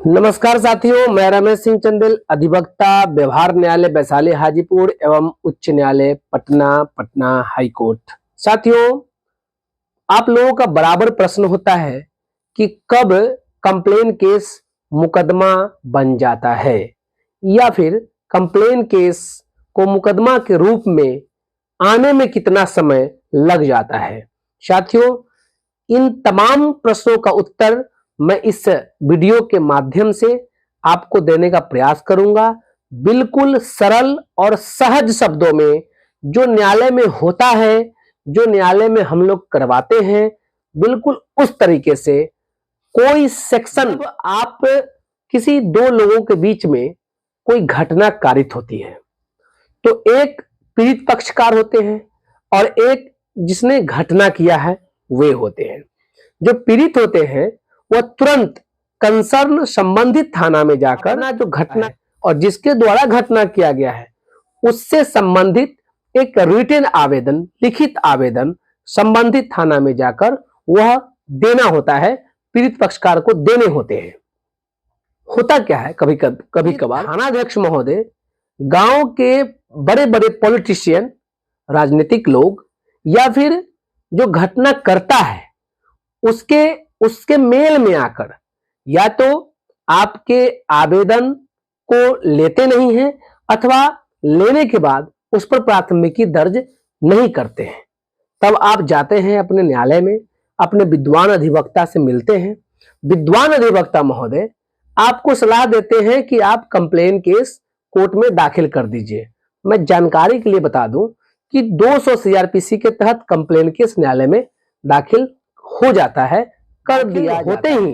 नमस्कार साथियों, मैं रमेश सिंह चंदेल, अधिवक्ता, व्यवहार न्यायालय वैशाली हाजीपुर एवं उच्च न्यायालय पटना हाई कोर्ट। साथियों, आप लोगों का बराबर प्रश्न होता है कि कब कंप्लेन केस मुकदमा बन जाता है या फिर कंप्लेन केस को मुकदमा के रूप में आने में कितना समय लग जाता है। साथियों, इन तमाम प्रश्नों का उत्तर मैं इस वीडियो के माध्यम से आपको देने का प्रयास करूंगा, बिल्कुल सरल और सहज शब्दों में। जो न्यायालय में होता है, जो न्यायालय में हम लोग करवाते हैं, बिल्कुल उस तरीके से। कोई सेक्शन, आप किसी दो लोगों के बीच में कोई घटना कारित होती है तो एक पीड़ित पक्षकार होते हैं और एक जिसने घटना किया है वे होते हैं। जो पीड़ित होते हैं वह तुरंत कंसर्न संबंधित थाना में जाकर जो घटना और जिसके द्वारा घटना किया गया है उससे संबंधित एक रिटन आवेदन, लिखित आवेदन संबंधित थाना में जाकर वह देना होता है, पीड़ित पक्षकार को देने होते हैं। होता क्या है, कभी कभार थानाध्यक्ष महोदय, गांव के बड़े बड़े पॉलिटिशियन, राजनीतिक लोग या फिर जो घटना करता है उसके मेल में आकर या तो आपके आवेदन को लेते नहीं हैं अथवा लेने के बाद उस पर प्राथमिकी दर्ज नहीं करते हैं। तब आप जाते हैं अपने न्यायालय में, अपने विद्वान अधिवक्ता से मिलते हैं। विद्वान अधिवक्ता महोदय आपको सलाह देते हैं कि आप कंप्लेन केस कोर्ट में दाखिल कर दीजिए। मैं जानकारी के लिए बता दूं कि 200 सीआरपीसी के तहत कंप्लेन केस न्यायालय में दाखिल हो जाता है, कर दिया होते ही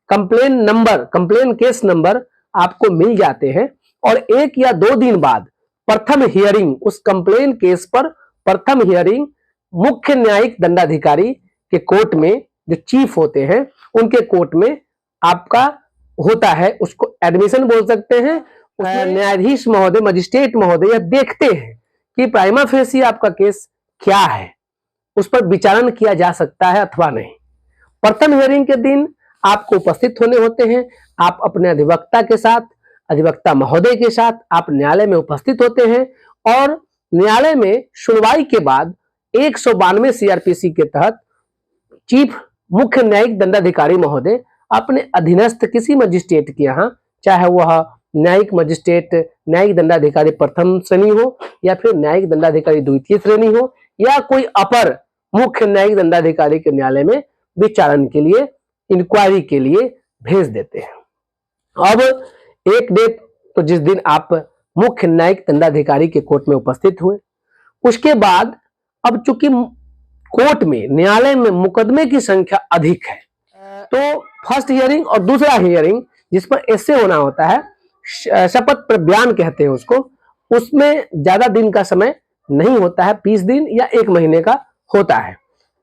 कंप्लेन केस नंबर आपको मिल जाते हैं और 1 या 2 दिन बाद प्रथम हियरिंग, उस कंप्लेन केस पर प्रथम हियरिंग मुख्य न्यायिक दंडाधिकारी के कोर्ट में, जो चीफ होते हैं उनके कोर्ट में आपका होता है। उसको एडमिशन बोल सकते हैं। न्यायाधीश महोदय, मजिस्ट्रेट महोदय यह देखते हैं कि प्राइमा फेसी आपका केस क्या है, उस पर विचारण किया जा सकता है अथवा नहीं। प्रथम हियरिंग के दिन आपको उपस्थित होने होते हैं। आप अपने अधिवक्ता के साथ, अधिवक्ता महोदय के साथ आप न्यायालय में उपस्थित होते हैं और न्यायालय में सुनवाई के बाद 192 सीआरपीसी के तहत चीफ मुख्य न्यायिक दंडाधिकारी महोदय अपने अधीनस्थ किसी मजिस्ट्रेट के यहाँ, चाहे वह न्यायिक मजिस्ट्रेट, न्यायिक दंडाधिकारी प्रथम श्रेणी हो या फिर न्यायिक दंडाधिकारी द्वितीय श्रेणी हो या कोई अपर मुख्य न्यायिक दंडाधिकारी के न्यायालय में विचारण के लिए, इंक्वायरी के लिए भेज देते हैं। अब एक डेट, तो जिस दिन आप मुख्य न्यायिक दंडाधिकारी के कोर्ट में उपस्थित हुए, उसके बाद अब चूंकि कोर्ट में, न्यायालय में मुकदमे की संख्या अधिक है तो फर्स्ट हियरिंग और दूसरा हियरिंग जिस पर एसे होना होता है, शपथ पर बयान कहते हैं उसको, उसमें ज्यादा दिन का समय नहीं होता है, 20 दिन या 1 महीने का होता है।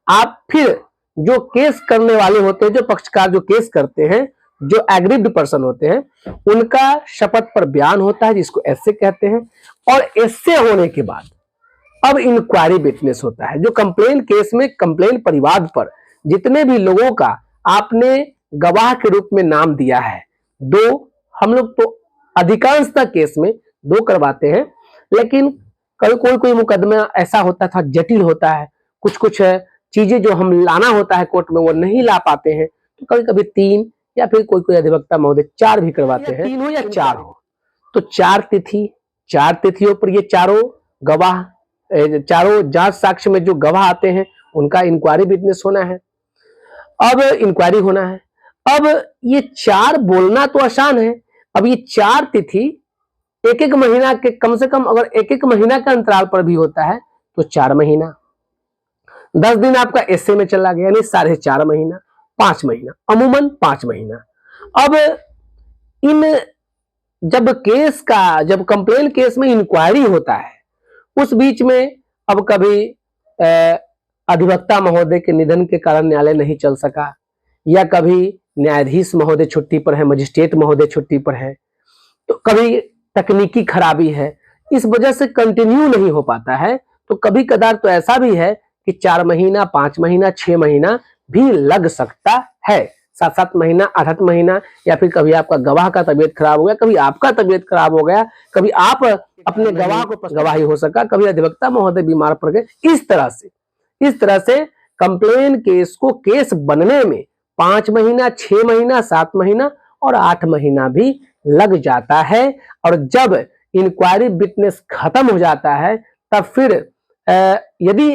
आप फिर जो केस करने वाले होते हैं, जो पक्षकार जो केस करते हैं, जो एग्रीव्ड पर्सन होते हैं, उनका शपथ पर बयान होता है जिसको एसे कहते हैं। और एसे होने के बाद अब इंक्वायरी विटनेस होता है। जो कंप्लेन केस में, कंप्लेन परिवाद पर जितने भी लोगों का आपने गवाह के रूप में नाम दिया है, 2, हम लोग तो अधिकांशतः केस में 2 करवाते हैं, लेकिन कोई मुकदमा ऐसा होता था, जटिल होता है, कुछ चीजें जो हम लाना होता है कोर्ट में वो नहीं ला पाते हैं, तो कभी कभी 3 या फिर कोई अधिवक्ता महोदय 4 भी करवाते हैं। 3 हो या 4 हो तो 4 तिथियों पर ये चारों गवाह, चारों जांच साक्ष्य में जो गवाह आते हैं उनका इंक्वायरी विटनेस होना है। अब इंक्वायरी होना है। अब ये 4 बोलना तो आसान है। अब ये 4 तिथि 1-1 महीना के, कम से कम अगर 1-1 महीना का अंतराल पर भी होता है तो 4 महीना, 10 दिन आपका एसे में चला गया, यानी 4.5 महीना, 5 महीना, अमूमन 5 महीना। अब जब कंप्लेन केस में इंक्वायरी होता है, उस बीच में अब कभी अधिवक्ता महोदय के निधन के कारण न्यायालय नहीं चल सका, या कभी न्यायाधीश महोदय छुट्टी पर है, मजिस्ट्रेट महोदय छुट्टी पर है, तो कभी तकनीकी खराबी है, इस वजह से कंटिन्यू नहीं हो पाता है। तो कभी कदार तो ऐसा भी है कि 4 महीना, 5 महीना, 6 महीना भी लग सकता है। 7-7 महीना, 8-8 महीना, या फिर कभी आपका गवाह का तबीयत खराब हो गया, कभी आपका तबीयत खराब हो गया, कभी आप अपने गवाह को गवाही हो सका, कभी अधिवक्ता महोदय बीमार पड़ गए। इस तरह से कंप्लेन केस को केस बनने में 5 महीना, 6 महीना, 7 महीना और 8 महीना भी लग जाता है। और जब इंक्वायरी विटनेस खत्म हो जाता है तब फिर यदि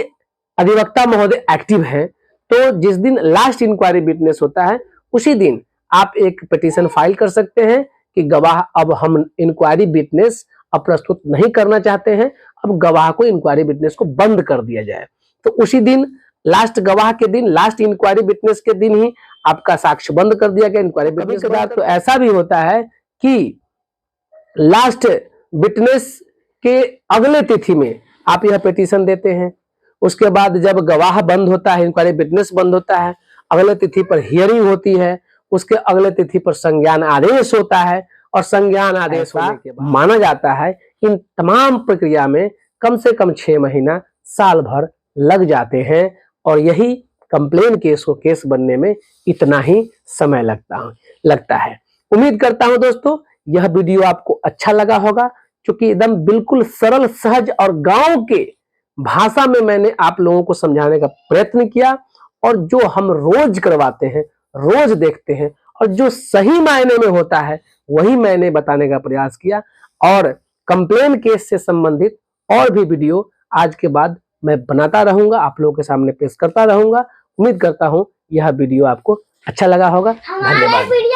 अधिवक्ता महोदय एक्टिव है तो जिस दिन लास्ट इंक्वायरी विटनेस होता है उसी दिन आप एक पिटीशन फाइल कर सकते हैं कि गवाह अब हम इंक्वायरी विटनेस अब प्रस्तुत नहीं करना चाहते हैं, अब गवाह को इंक्वायरी विटनेस को बंद कर दिया जाए। तो उसी दिन लास्ट गवाह के दिन, लास्ट इंक्वायरी विटनेस के दिन ही आपका साक्ष्य बंद कर दिया गया इंक्वायरी विटनेस के बाद। तो ऐसा भी होता है कि लास्ट विटनेस के अगले तिथि में आप यह पिटीशन देते हैं, उसके बाद जब गवाह बंद होता है, इंक्वायरी विटनेस बंद होता है, अगले तिथि पर हियरिंग होती है, उसके अगले तिथि पर संज्ञान आदेश होता है और संज्ञान आदेश होने के बाद माना जाता है। इन तमाम प्रक्रिया में कम से कम 6 महीना, साल भर लग जाते हैं और यही कंप्लेन केस को केस बनने में इतना ही समय लगता है। उम्मीद करता हूं दोस्तों यह वीडियो आपको अच्छा लगा होगा, क्योंकि एकदम बिल्कुल सरल, सहज और गांव के भाषा में मैंने आप लोगों को समझाने का प्रयत्न किया। और जो हम रोज करवाते हैं, रोज देखते हैं और जो सही मायने में होता है वही मैंने बताने का प्रयास किया। और कंप्लेन केस से संबंधित और भी वीडियो आज के बाद मैं बनाता रहूंगा, आप लोगों के सामने पेश करता रहूंगा। उम्मीद करता हूं यह वीडियो आपको अच्छा लगा होगा। धन्यवाद।